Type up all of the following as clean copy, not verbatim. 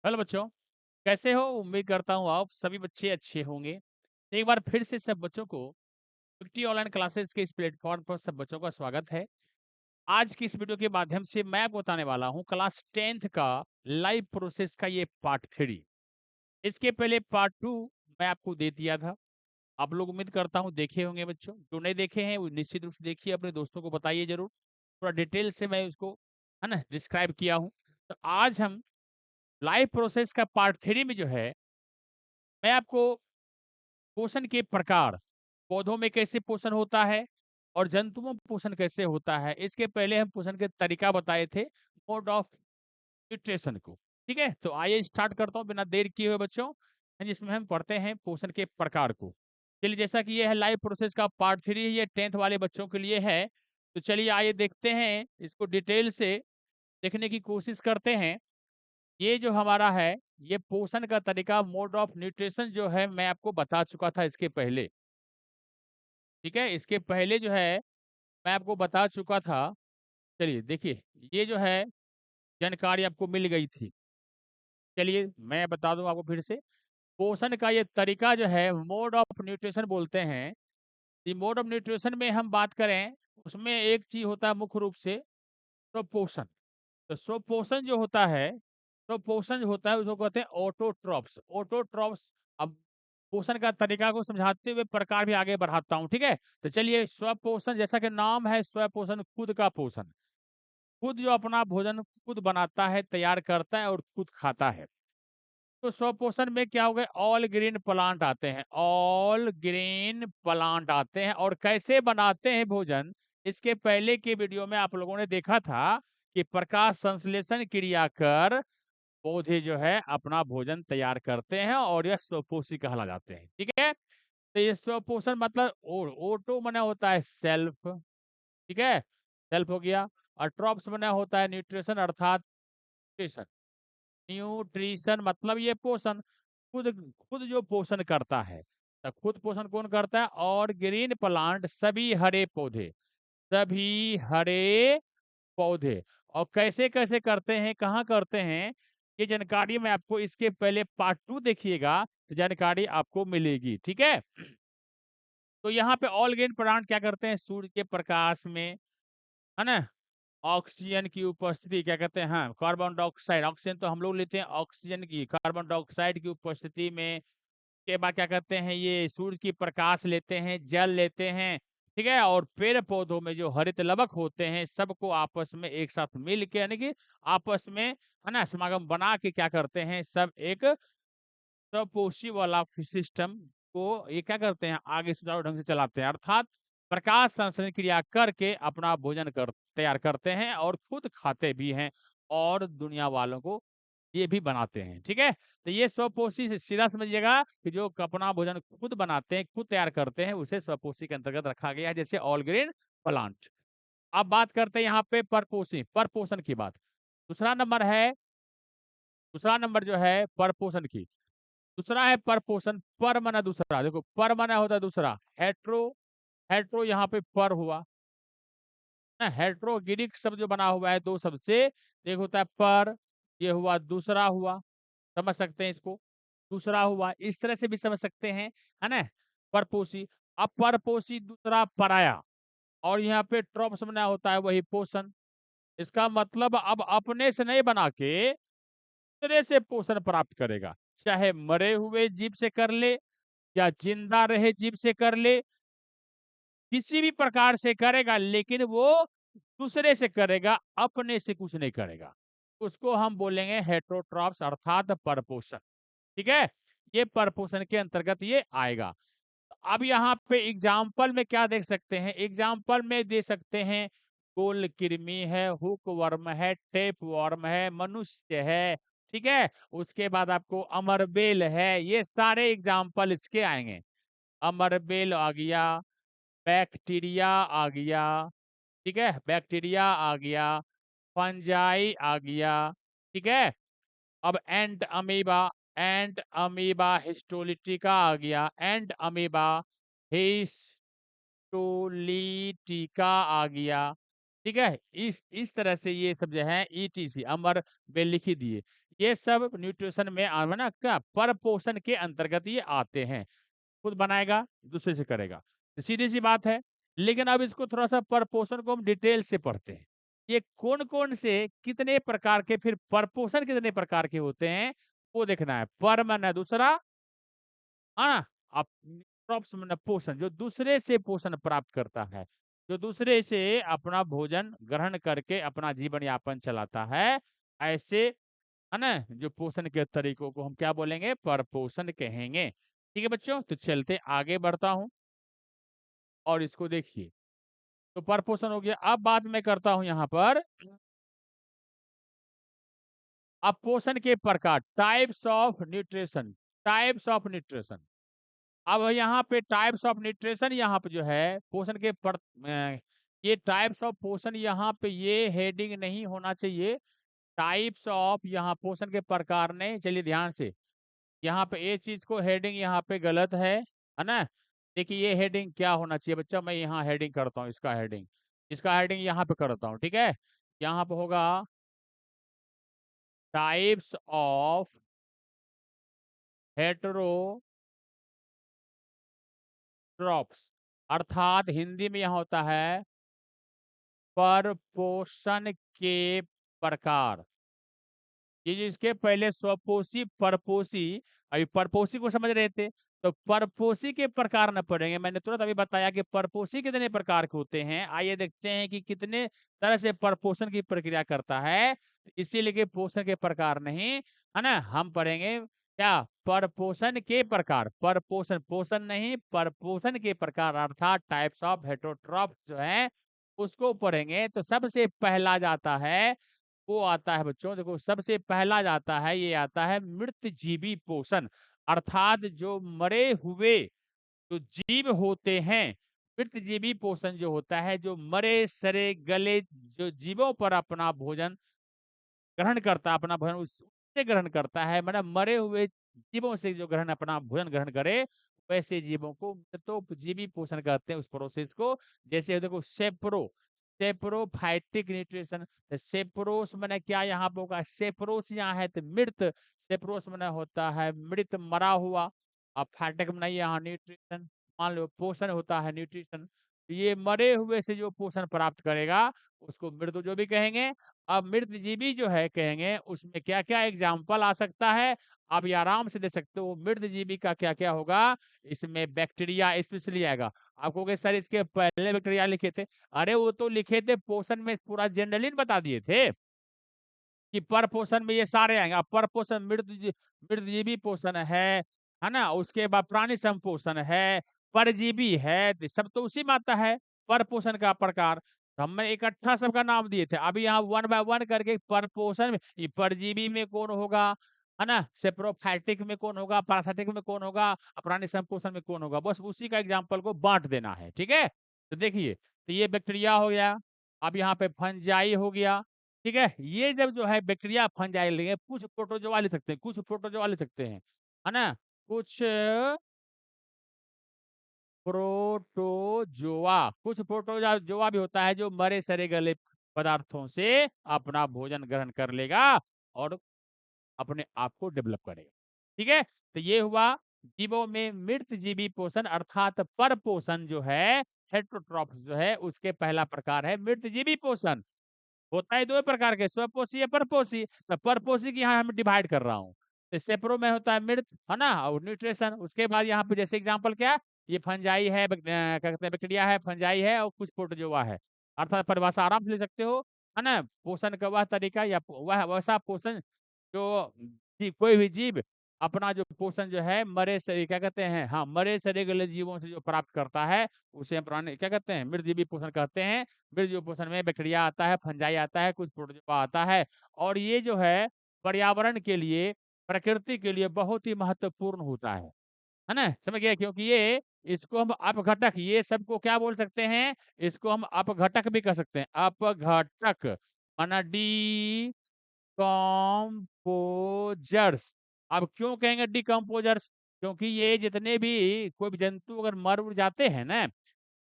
Hello बच्चों, कैसे हो? उम्मीद करता हूँ आप सभी बच्चे अच्छे होंगे। एक बार फिर से सब बच्चों को 50 ऑनलाइन क्लासेस के इस प्लेटफॉर्म पर सब बच्चों का स्वागत है। आज की इस वीडियो के माध्यम से मैं आपको बताने वाला हूँ क्लास 10th का लाइव प्रोसेस का ये पार्ट 3। इसके पहले पार्ट 2 मैं आपको दे दिया था। आप लोग उम्मीद करता हूँ देखे होंगे बच्चों। जो नहीं देखे हैं वो निश्चित रूप से देखिए, अपने दोस्तों को बताइए जरूर। थोड़ा डिटेल से मैं उसको है ना डिस्क्राइब किया हूँ। तो आज हम लाइव प्रोसेस का पार्ट 3 में जो है मैं आपको पोषण के प्रकार, पौधों में कैसे पोषण होता है और जंतुओं में पोषण कैसे होता है, इसके पहले हम पोषण के तरीका बताए थे, मोड ऑफ न्यूट्रिशन को। ठीक है, तो आइए स्टार्ट करता हूँ बिना देर किए हुए बच्चों, जिसमें हम पढ़ते हैं पोषण के प्रकार को। चलिए, जैसा कि ये है लाइव प्रोसेस का पार्ट 3, ये 10th वाले बच्चों के लिए है। तो चलिए आइए देखते हैं, इसको डिटेल से देखने की कोशिश करते हैं। ये जो हमारा है, ये पोषण का तरीका, मोड ऑफ न्यूट्रिशन जो है मैं आपको बता चुका था इसके पहले। ठीक है, इसके पहले जो है मैं आपको बता चुका था। चलिए देखिए, ये जो है जानकारी आपको मिल गई थी। चलिए मैं बता दूं आपको फिर से। पोषण का ये तरीका जो है मोड ऑफ न्यूट्रिशन बोलते हैं। ये मोड ऑफ न्यूट्रिशन में हम बात करें, उसमें एक चीज होता है मुख्य रूप से स्वपोषण। तो स्वपोषण जो होता है, स्वपोषण जो होता है उसको कहते हैं ऑटोट्रॉप्स। ऑटोट्रॉप्स। अब पोषण का तरीका को समझाते हुए प्रकार भी आगे बढ़ाता हूँ। ठीक है, तो चलिए, स्वपोषण जैसा कि नाम है, स्वपोषण खुद का पोषण। खुद जो अपना भोजन खुद बनाता है, तैयार करता है और खुद खाता है। तो स्वपोषण में क्या हो गए, ऑल ग्रीन प्लांट आते हैं, ऑल ग्रीन प्लांट आते हैं। और कैसे बनाते हैं भोजन, इसके पहले के वीडियो में आप लोगों ने देखा था कि प्रकाश संश्लेषण क्रिया कर पौधे जो है अपना भोजन तैयार करते हैं और यह स्वपोषी कहला जाते हैं। ठीक है, तो ये स्वपोषण मतलब ओटो मना होता है सेल्फ। ठीक है, सेल्फ हो गया। और ट्रॉप्स मना होता है न्यूट्रिशन, अर्थात न्यूट्रिशन। न्यूट्रिशन मतलब ये पोषण, खुद खुद जो पोषण करता है। तो खुद पोषण कौन करता है? और ग्रीन प्लांट, सभी हरे पौधे, सभी हरे पौधे। और कैसे कैसे करते हैं, कहाँ करते हैं, ये जानकारी मैं आपको इसके पहले पार्ट 2 देखिएगा तो जानकारी आपको मिलेगी। ठीक है, तो यहाँ पे ऑल ग्रीन प्लांट क्या करते हैं, सूर्य के प्रकाश में, है ना, ऑक्सीजन की उपस्थिति, क्या कहते हैं, हाँ, कार्बन डाइऑक्साइड, ऑक्सीजन तो हम लोग लेते हैं, ऑक्सीजन की, कार्बन डाइऑक्साइड की उपस्थिति में, के बाद क्या कहते हैं, ये सूर्य की प्रकाश लेते हैं, जल लेते हैं। ठीक है, और पेड़ पौधों में जो हरित लवक होते हैं, सबको आपस में एक साथ मिल के, यानी कि आपस में, है ना, समागम बना के क्या करते हैं, सब एक स्वपोषी वाला सिस्टम को ये क्या करते हैं, आगे सुचारू ढंग से चलाते हैं। अर्थात प्रकाश संश्लेषण क्रिया करके अपना भोजन तैयार करते हैं और खुद खाते भी हैं और दुनिया वालों को ये भी बनाते हैं। ठीक है, तो ये स्वपोषी से सीधा समझिएगा कि जो अपना भोजन खुद बनाते हैं, खुद तैयार करते हैं, उसे स्वपोषी के अंतर्गत रखा गया है, जैसे ऑल ग्रीन प्लांट। अब बात करते हैं यहाँ पे परपोषी, परपोषण की बात। दूसरा नंबर है, दूसरा नंबर जो है परपोषण की, दूसरा है परपोषण। पर माना दूसरा, देखो पर माना होता है दूसरा, हेट्रो, हेट्रो यहाँ पे पर हुआ ना, हेट्रोगिनिक शब्द जो बना हुआ है दो शब्द से, एक होता है पर, ये हुआ दूसरा हुआ, समझ सकते हैं इसको, दूसरा हुआ, इस तरह से भी समझ सकते हैं, है ना, परपोषी। अब परपोषी दूसरा पराया, और यहाँ पे ट्रॉप्स बना होता है वही पोषण। इसका मतलब अब अपने से नहीं बना के दूसरे से पोषण प्राप्त करेगा, चाहे मरे हुए जीव से कर ले या जिंदा रहे जीव से कर ले, किसी भी प्रकार से करेगा, लेकिन वो दूसरे से करेगा, अपने से कुछ नहीं करेगा। उसको हम बोलेंगे हेटरोट्रॉप्स, अर्थात परपोषण। ठीक है, ये परपोषण के अंतर्गत ये आएगा। अब यहाँ पे एग्जाम्पल में क्या देख सकते हैं, एग्जाम्पल में दे सकते हैं, गोल कृमि है, हुक वर्म है, टेप वर्म है, मनुष्य है। ठीक है, उसके बाद आपको अमरबेल है, ये सारे एग्जाम्पल इसके आएंगे। अमरबेल आ गया, बैक्टीरिया आ गया, ठीक है, बैक्टीरिया आ गया, फंजाई आ गया। ठीक है, अब एंड अमीबा हिस्टोलिटिका आ गया, एंड अमीबा हिस्टोलिटिका आ गया। ठीक है, इस तरह से ये सब जो है ईटीसी, अमर बेल लिख ही दिए। ये सब न्यूट्रिशन में ना क्या परपोषण के अंतर्गत ये आते हैं। खुद बनाएगा, दूसरे से करेगा। तो सीधी-सी बात है। लेकिन अब इसको थोड़ा-सा परपोषण को हम डिटेल से पढ़ते हैं। ये कौन-कौन से कितने प्रकार के फिर परपोषण कितने प्रकार के होते हैं, वो देखना है। पर माने दूसरा, हाँ, आप क्रॉप्स माने पोषण, जो दूसरे से पोषण प्राप्त करता है, जो दूसरे से अपना भोजन ग्रहण करके अपना जीवन यापन चलाता है, ऐसे है ना? जो पोषण के तरीकों को हम क्या बोलेंगे? परपोषण कहेंगे। ठीक है बच्चों? तो चलते आगे बढ़ता हूँ और इसको देखिए। तो परपोषण हो गया। अब बात मैं करता हूँ यहाँ पर अब पोषण के प्रकार, types of nutrition, types of nutrition. अब यहाँ पे टाइप्स ऑफ न्यूट्रिशन यहाँ पे जो है पोषण के ये टाइप्स ऑफ पोषण यहाँ पे ये हेडिंग नहीं होना चाहिए। टाइप्स ऑफ यहाँ पोषण के प्रकार नहीं, चलिए ध्यान से। यहाँ पे ये चीज को हेडिंग यहाँ पे गलत है ना? देखिए ये हेडिंग क्या होना चाहिए बच्चा, मैं यहाँ हेडिंग करता हूँ, इसका हेडिंग यहाँ पे करता हूँ, ठीक है? यहाँ पे होगा टाइप्स ऑफ हेटेरोट्रॉप्स, अर्थात हिंदी में यहाँ होता है परपोषण के प्रकार। ये जो इसके पहले स्वपोषी, परपोषी, अभी परपोषी को समझ रहे थे, तो परपोषी के प्रकार न पढ़ेंगे। मैंने तुरंत अभी बताया कि परपोषी कितने प्रकार के होते हैं। आइए देखते हैं कि कितने तरह से परपोषण की प्रक्रिया करता है। तो इसीलिए कि पोषण के प्रकार नहीं, है ना? हम पढ़ेंगे क्या? परपोषण के प्रकार, परपोषण, पोषण नहीं, परपोषण के प्रकार अर्थात टाइप्स ऑफ हेटेरोट्रॉप्स जो है उसको पढ़ेंगे। तो सबसे पहला जाता है, वो आता है बच्चों, देखो सबसे पहला जाता है, ये आता है मृतजीवी पोषण, अर्थात जो मरे हुए जो जीव होते हैं। मृतजीवी पोषण जो होता है, जो मरे सरे गले जो जीवों पर अपना भोजन ग्रहण करता है, अपना भोजन उससे ग्रहण करता है, मतलब मरे हुए जीवों से जो ग्रहण अपना भोजन ग्रहण करे, वैसे जीवों को मृतोपजीवी पोषण कहते हैं उस प्रोसेस को। जैसे देखो सेप्रोफाइटिक न्यूट्रिशन, सेप्रोस मैंने क्या यहाँ पे होगा? सेप्रोस यहाँ है तो मृत, सेप्रोस मैंने होता है मृत, मरा हुआ। अब फाइटिक मैंने यहाँ न्यूट्रिशन, मान लो पोषण होता है न्यूट्रिशन। ये मरे हुए से जो पोषण प्राप्त करेगा उसको मृत जो भी कहेंगे। अब मृतजीवी जो है कहेंगे, उसमें क्या क्या एग्जाम्पल आ सकता है, आप ये आराम से दे सकते हो। मृतजीवी का क्या क्या होगा? इसमें बैक्टीरिया स्पेशली आएगा। आप कहोगे सर इसके पहले बैक्टीरिया लिखे थे, अरे वो तो लिखे थे पोषण में, पूरा जनरली बता दिए थे कि पर पोषण में ये सारे आएंगे। अब पर पोषण मृतजीवी पोषण है ना? उसके बाद प्राणी संपोषण है, परजीवी है, तो सब तो उसी में आता है पर पोषण का प्रकार। तो हमने इकट्ठा सबका नाम दिए थे। अभी यहाँ वन बाय वन करके पर पोषण में ये परजीवी में कौन होगा, है ना? सेप्रोफाइटिक में कौन होगा, पैरासाइटिक में कौन होगा, प्राणी संपोषण में कौन होगा, बस उसी का एग्जाम्पल को बांट देना है। ठीक है? तो देखिए, तो ये बैक्टीरिया हो गया। अब यहाँ पे फंजाई हो गया। ठीक है? ये जब जो है बैक्टीरिया फंजाई लेंगे, कुछ प्रोटोजोआ ले सकते हैं, कुछ प्रोटोजोआ ले सकते हैं, है ना? कुछ प्रोटोजोआ, कुछ प्रोटोजोआ जोआ भी होता है जो मरे सरे गले पदार्थों से अपना भोजन ग्रहण कर लेगा और अपने आप को डेवलप करेगा। ठीक है? तो ये हुआ जीवों में मृत जीवी पोषण, अर्थात पर पोषण जो है, हेटेरोट्रॉप्स जो है उसके पहला प्रकार है मृत जीवी पोषण। होता है 2 प्रकार के, स्वपोषी या परपोषी। तो परपोषी की यहाँ मैं डिवाइड कर रहा हूँ। तो सेप्रो में होता है मृत, है ना? और न्यूट्रिशन, उसके बाद यहाँ पे जैसे एग्जांपल क्या? ये फंजाई है, क्या कहते हैं, बैक्टीरिया है, फंजाई है और कुछ प्रोटोजोआ है। अर्थात परिभाषा आराम से ले सकते हो, है ना? पोषण का वह तरीका या वह वैसा पोषण जो कोई भी जीव अपना जो पोषण जो है मरे से क्या कहते हैं, हाँ, मरे सड़े गले जीवों से जो प्राप्त करता है उसे हम प्राणी क्या कहते हैं? मृतजीवी पोषण कहते हैं। मृतजीवी पोषण में बैक्टीरिया आता है, फंजाई आता है, कुछ प्रोटोजोआ आता है और ये जो है पर्यावरण के लिए, प्रकृति के लिए बहुत ही महत्वपूर्ण होता है ना? समझ गए? क्योंकि ये इसको हम अपघटक, ये सबको क्या बोल सकते हैं? इसको हम अपघटक भी कह सकते हैं। अपघटक माना डिकम्पोजर्स। अब क्यों कहेंगे डिकम्पोजर्स? क्योंकि ये जितने भी कोई भी जंतु अगर मर उड़ जाते हैं ना,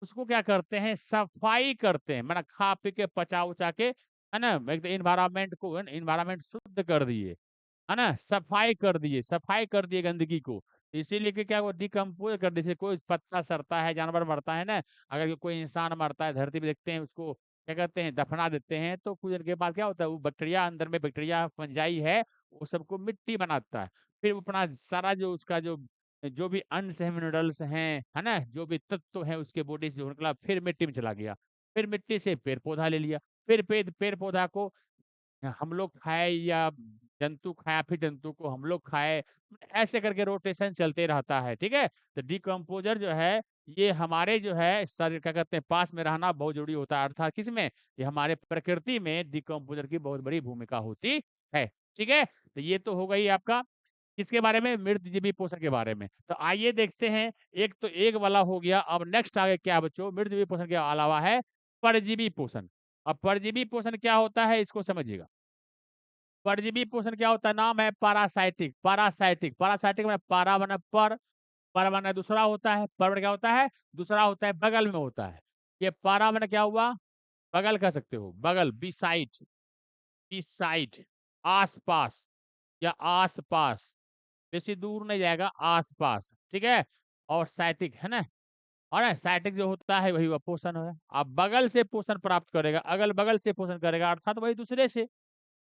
उसको क्या करते हैं? सफाई करते हैं, माना खा पी के पचा उचा के, है ना? एकदम इन्वायरमेंट को, इन्वायरमेंट शुद्ध कर दिए। है ना, सफाई कर दिए गंदगी को। इसीलिए कि क्या वो डिकम्पोज कर दिए। जैसे कोई पत्ता सड़ता है, जानवर मरता है ना, अगर कोई इंसान मरता है धरती पे देखते हैं उसको, क्या कहते हैं, दफना देते हैं, तो कुछ देर के बाद क्या होता है, वो बैक्टीरिया अंदर में, बैक्टीरिया फंजाई है, वो सबको मिट्टी बनाता है। फिर वो अपना सारा जो उसका जो भी अंश है, मिनरल्स हैं, है ना, जो भी तत्व है उसके बॉडी से जो निकला, फिर मिट्टी में चला गया। फिर मिट्टी से पेड़ पौधा ले लिया। फिर पेड़ पौधा को हम लोग खाए या जंतु खाया, फिर जंतु को हम लोग खाए, ऐसे करके रोटेशन चलते रहता है। ठीक है, तो डिकम्पोजर जो है, ये हमारे जो है शरीर, क्या कहते हैं, पास में रहना बहुत जरूरी होता है। अर्थात किसमें, ये हमारे प्रकृति में डिकम्पोजर की बहुत बड़ी भूमिका होती है। ठीक है, तो ये तो हो गई आपका किसके बारे में, मृतजीवी पोषण के बारे में। तो आइए देखते हैं, एक तो एक वाला हो गया। अब नेक्स्ट आगे क्या है बच्चों, मृतजीवी पोषण के अलावा है परजीवी पोषण। अब परजीवी पोषण क्या होता है, इसको समझिएगा। परजीवी पोषण क्या होता है, नाम है पैरासाइटिक। पैरासाइटिक में पारा बना पर बना दूसरा होता है, पर क्या होता है, दूसरा होता है, बगल में होता है। ये पारा बना क्या हुआ, बगल कह सकते हो, बगल, बी साइड, आस-पास या आस-पास, बेसी दूर नहीं जाएगा, आस-पास। ठीक है, और साइटिक है ना, और साइटिक जो होता है वही वह पोषण है। अब बगल से पोषण प्राप्त करेगा, अगल-बगल से पोषण करेगा, अर्थात वही दूसरे से,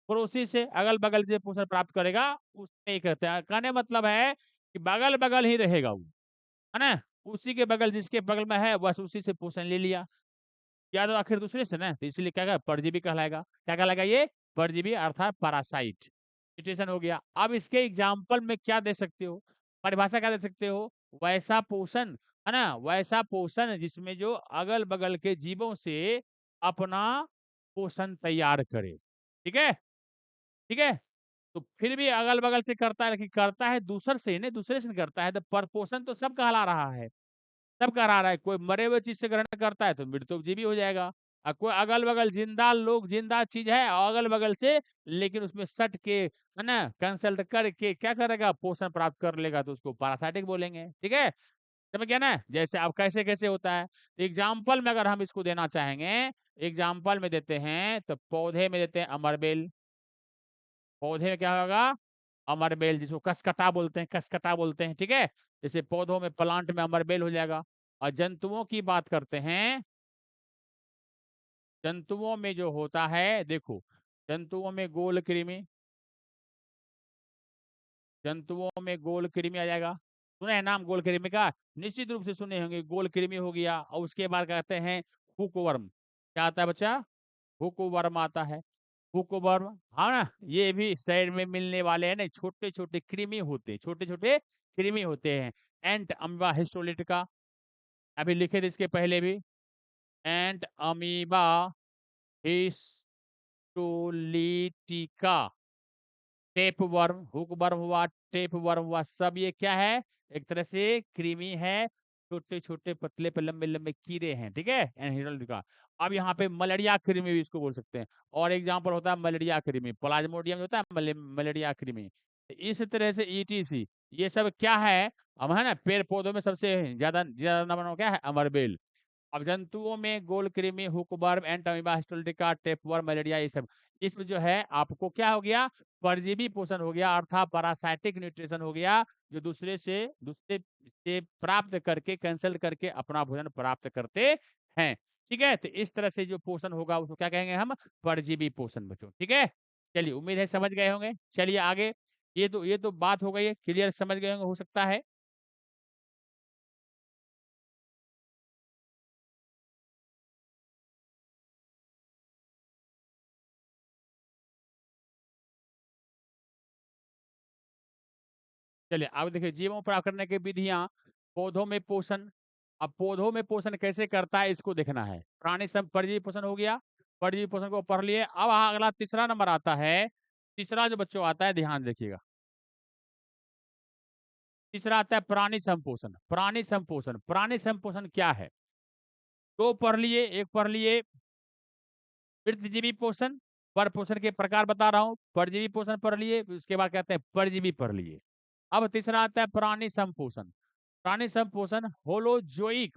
पड़ोसी से, अगल-बगल से पोषण प्राप्त करेगा, उससे ही कहते हैं। कहने मतलब है कि बगल-बगल ही रहेगा वो, है ना? उसी के बगल, जिसके बगल में है बस उसी से पोषण ले लिया। या तो आखिर दूसरे से ना, तो इसलिए क्या कहलाएगा, परजीवी कहलाएगा। क्या कहलाएगा ये, परजीवी अर्थात पैरासाइट। न्यूट्रिशन हो गया। अब इसके एग्जाम्पल में क्या दे सकते हो, परिभाषा क्या दे सकते हो, वैसा पोषण, है ना, वैसा पोषण जिसमें जो अगल-बगल के जीवों से अपना पोषण तैयार करे। ठीक है? ठीक है, तो फिर भी अगल बगल से करता है, लेकिन करता है दूसर से नहीं, दूसरे से करता है, तो परपोषण तो सब कहला रहा है, सब करा रहा है। कोई मरे हुए चीज से ग्रहण करता है तो मृतोपजीवी हो जाएगा, और कोई अगल बगल जिंदा लोग, जिंदा चीज है अगल बगल से, लेकिन उसमें सट के, है ना, कंसल्ट करके क्या करेगा, पोषण प्राप्त कर लेगा, तो उसको पैरासाइटिक बोलेंगे। ठीक है, समझ गया ना, जैसे अब कैसे कैसे होता है। एग्जाम्पल में अगर हम इसको देना चाहेंगे, एग्जाम्पल में देते हैं तो पौधे में देते हैं अमरबेल। पौधे में क्या होगा, अमरबेल, जिसको कसकटा बोलते हैं। ठीक है, जैसे पौधों में, प्लांट में अमरबेल हो जाएगा। और जंतुओं की बात करते हैं, जंतुओं में जो होता है, देखो, जंतुओं में गोल कृमि, जंतुओं में गोल कृमि आ जाएगा। सुने हैं नाम गोल कृमि का, निश्चित रूप से सुने होंगे, गोल कृमि हो गया। और उसके बाद कहते हैं हुकवर्म। क्या आता है बच्चा, हुकवर्म आता है। हुकवर्म, हाँ ना, ये भी शहर में मिलने वाले हैं ना, छोटे छोटे कृमि होते, छोटे छोटे कृमि होते हैं। एंट अमीबा हिस्टोलिटिका, अभी लिखे थे इसके पहले भी, Entamoeba histolytica, tapeworm, hookworm हुआ, टेप वर्म हुआ, सब ये क्या है, एक तरह से कृमि है, छोटे छोटे पतले पे लंबे लंबे कीड़े हैं। ठीक है, हिस्टोलिटिका। अब यहाँ पे मलेरिया कृमि भी इसको बोल सकते हैं। और एग्जाम्पल होता है मलेरिया कृमि, प्लाज्मोडियम होता है, मलेरिया कृमि। इस तरह से ईटीसी, ये सब क्या है, अब है ना, पेड़ पौधों में सबसे ज्यादा ज्यादा नंबर क्या है, अमरबेल। अब जंतुओं में गोल कृमि, हुकवर्म, एंट अमीबा हिस्टोलिटिका, टेपवर्म, मलेरिया, ये सब। इसमें जो है आपको क्या हो गया, परजीवी पोषण हो गया, अर्थात पैरासाइटिक न्यूट्रिशन हो गया, जो दूसरे से प्राप्त करके, कंसल्ट करके अपना भोजन प्राप्त करते हैं। ठीक है, तो इस तरह से जो पोषण होगा उसको क्या कहेंगे हम, परजीवी पोषण बच्चों। ठीक है, चलिए, उम्मीद है समझ गए होंगे। चलिए आगे, ये तो बात हो गई है, क्लियर समझ गए होंगे हो सकता है। चलिए अब देखिए, जीवों पर करने की विधियां, पौधों में पोषण। अब पौधों में पोषण कैसे करता है इसको देखना है। प्राणी सब परजीवी पोषण हो गया, परजीवी पोषण को पढ़ लिए। अब अगला तीसरा नंबर आता है, तीसरा जो बच्चों आता है, ध्यान देखिएगा, तीसरा आता है प्राणी संपोषण। प्राणी संपोषण क्या है, दो पढ़ लिए, एक पढ़ लिए वृद्धजीवी पोषण, पर पोषण के प्रकार बता रहा हूँ, परजीवी पोषण पढ़ लिए, उसके बाद कहते हैं परजीवी पढ़ लिए। अब तीसरा आता है प्राणी संपोषण। प्राणी संपोषण होलोजोइक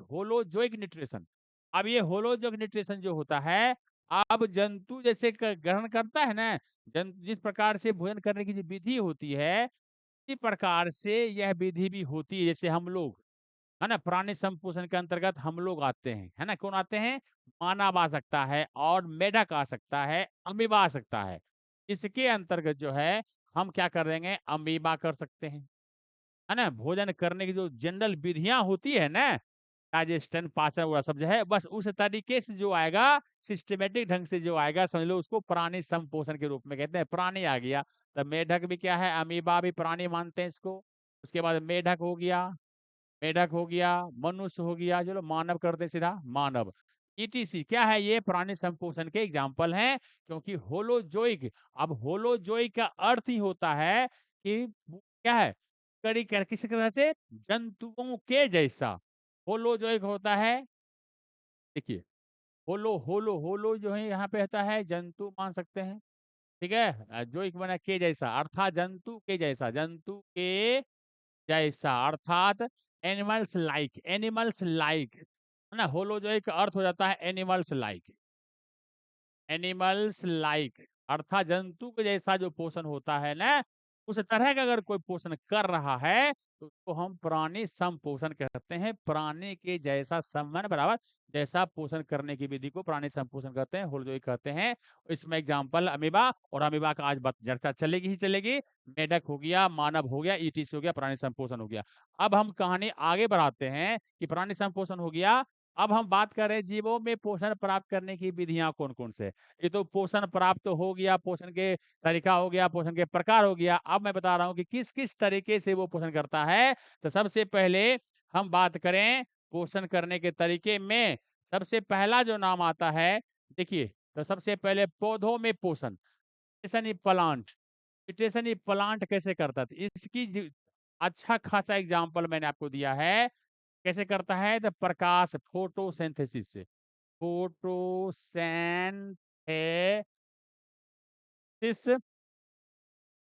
न्यूट्रिशन। अब ये होलोजोइक न्यूट्रिशन जो होता है, अब जंतु जैसे ग्रहण करता है ना, जिस प्रकार से भोजन करने की जो विधि होती है, इसी प्रकार से यह विधि भी होती है। जैसे हम लोग, है ना, प्राणी संपोषण के अंतर्गत हम लोग आते हैं, है ना, कौन आते हैं? मानव आ सकता है और मेढक आ सकता है, अमीबा आ सकता है। इसके अंतर्गत जो है हम क्या कर देंगे, अमीबा कर सकते हैं, है ना। भोजन करने की जो जनरल विधियां होती है ना, डाइजेशन, पाचन वगैरह सब जो है, बस उस तरीके से जो आएगा, सिस्टमेटिक ढंग से जो आएगा, समझ लो उसको प्राणी संपोषण के रूप में कहते हैं। प्राणी आ गया, तो मेढक भी क्या है, अमीबा भी प्राणी मानते हैं इसको। उसके बाद मेढक हो गया, मनुष्य हो गया, जो लोग मानव करते हैं, सीधा मानव, ईटीसी क्या है, ये प्राणी संपोषण के एग्जाम्पल हैं। क्योंकि होलोजोइक, अब होलोजोइक का अर्थ ही होता है कि क्या है, किसी तरह से जंतुओं के जैसा। होलोजोइक होता है, देखिए, होलो होलो होलो जो है यहाँ पे होता है जंतु मान सकते हैं, ठीक है। जोइक बना के जैसा, अर्थात जंतु के जैसा, जंतु के जैसा, अर्थात एनिमल्स लाइक, है ना। होलोजोइक का अर्थ हो जाता है एनिमल्स लाइक, अर्थात जंतु के जैसा जो पोषण होता है ना, उस तरह का अगर कोई पोषण कर रहा है तो उसको हम प्राणी संपोषण कहते हैं। प्राणी के जैसा सम्मान बराबर जैसा पोषण करने की विधि को प्राणी संपोषण कहते हैं, होलोजोइक कहते हैं। इसमें एग्जाम्पल अमीबा, और अमीबा का आज चर्चा चलेगी ही चलेगी। मेढक हो गया, मानव हो गया, ईटीसी हो गया, प्राणी संपोषण हो गया। अब हम कहानी आगे बढ़ाते हैं कि प्राणी संपोषण हो गया। अब हम बात कर रहे हैं जीवों में पोषण प्राप्त करने की विधियां कौन कौन से। ये तो पोषण प्राप्त हो गया, पोषण के तरीका हो गया, पोषण के प्रकार हो गया। अब मैं बता रहा हूं कि किस किस तरीके से वो पोषण करता है। तो सबसे पहले हम बात करें पोषण करने के तरीके में, सबसे पहला जो नाम आता है, देखिए, तो सबसे पहले पौधों में पोषण, प्लांट, प्लांट कैसे करता था, इसकी अच्छा खासा एग्जाम्पल मैंने आपको दिया है। कैसे करता है, तो प्रकाश, फोटोसिंथेसिस से, फोटोसेंथेसिस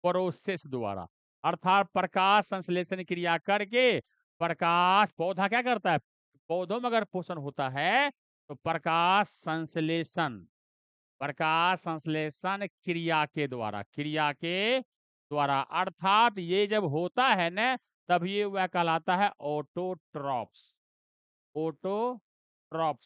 प्रोसेस द्वारा, अर्थात प्रकाश संश्लेषण क्रिया करके प्रकाश, पौधा क्या करता है, पौधों में अगर पोषण होता है तो प्रकाश संश्लेषण क्रिया के द्वारा, अर्थात ये जब होता है ना, तब ये वह कहलाता है ऑटोट्रॉप्स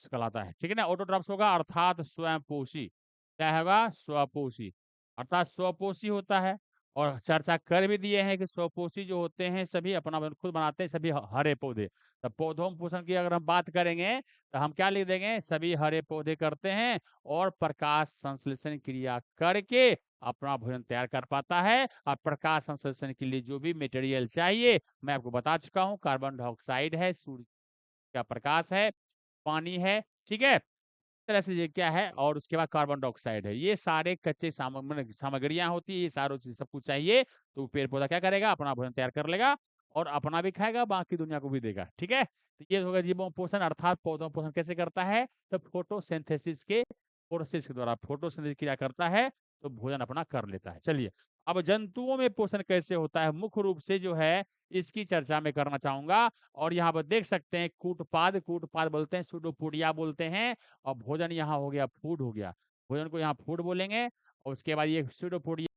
कहलाता है, ठीक है ना। ऑटोट्रॉप्स होगा अर्थात स्वयंपोषी, क्या होगा, स्वपोषी, अर्थात स्वपोषी होता है। और चर्चा कर भी दिए हैं कि स्वपोषी जो होते हैं सभी अपना खुद बनाते हैं, सभी हरे पौधे। तो पौधों में पोषण की अगर हम बात करेंगे तो हम क्या लिख देंगे, सभी हरे पौधे करते हैं और प्रकाश संश्लेषण क्रिया करके अपना भोजन तैयार कर पाता है। और प्रकाश संश्लेषण के लिए जो भी मटेरियल चाहिए मैं आपको बता चुका हूँ, कार्बन डाइऑक्साइड है, सूर्य का प्रकाश है, पानी है, ठीक है। इस तरह से ये क्या है, और उसके बाद कार्बन डाइऑक्साइड है, ये सारे कच्चे सामग्रियां होती है, ये सारों चीज सब कुछ चाहिए। तो पेड़ पौधा क्या करेगा, अपना भोजन तैयार कर लेगा और अपना भी खाएगा, बाकी दुनिया को भी देगा, ठीक है। तो ये होगा जीवों पोषण, अर्थात पौधों पोषण कैसे करता है, तो फोटोसिंथेसिस के प्रोसेस के द्वारा फोटोसिंथेसिस क्रिया करता है तो भोजन अपना कर लेता है। चलिए, अब जंतुओं में पोषण कैसे होता है, मुख्य रूप से जो है इसकी चर्चा मैं करना चाहूंगा। और यहाँ पर देख सकते हैं कूटपाद बोलते हैं, सुडोपोडिया बोलते हैं। और भोजन यहाँ हो गया, फूड हो गया, भोजन को यहाँ फूड बोलेंगे। और उसके बाद ये सुडोपोडिया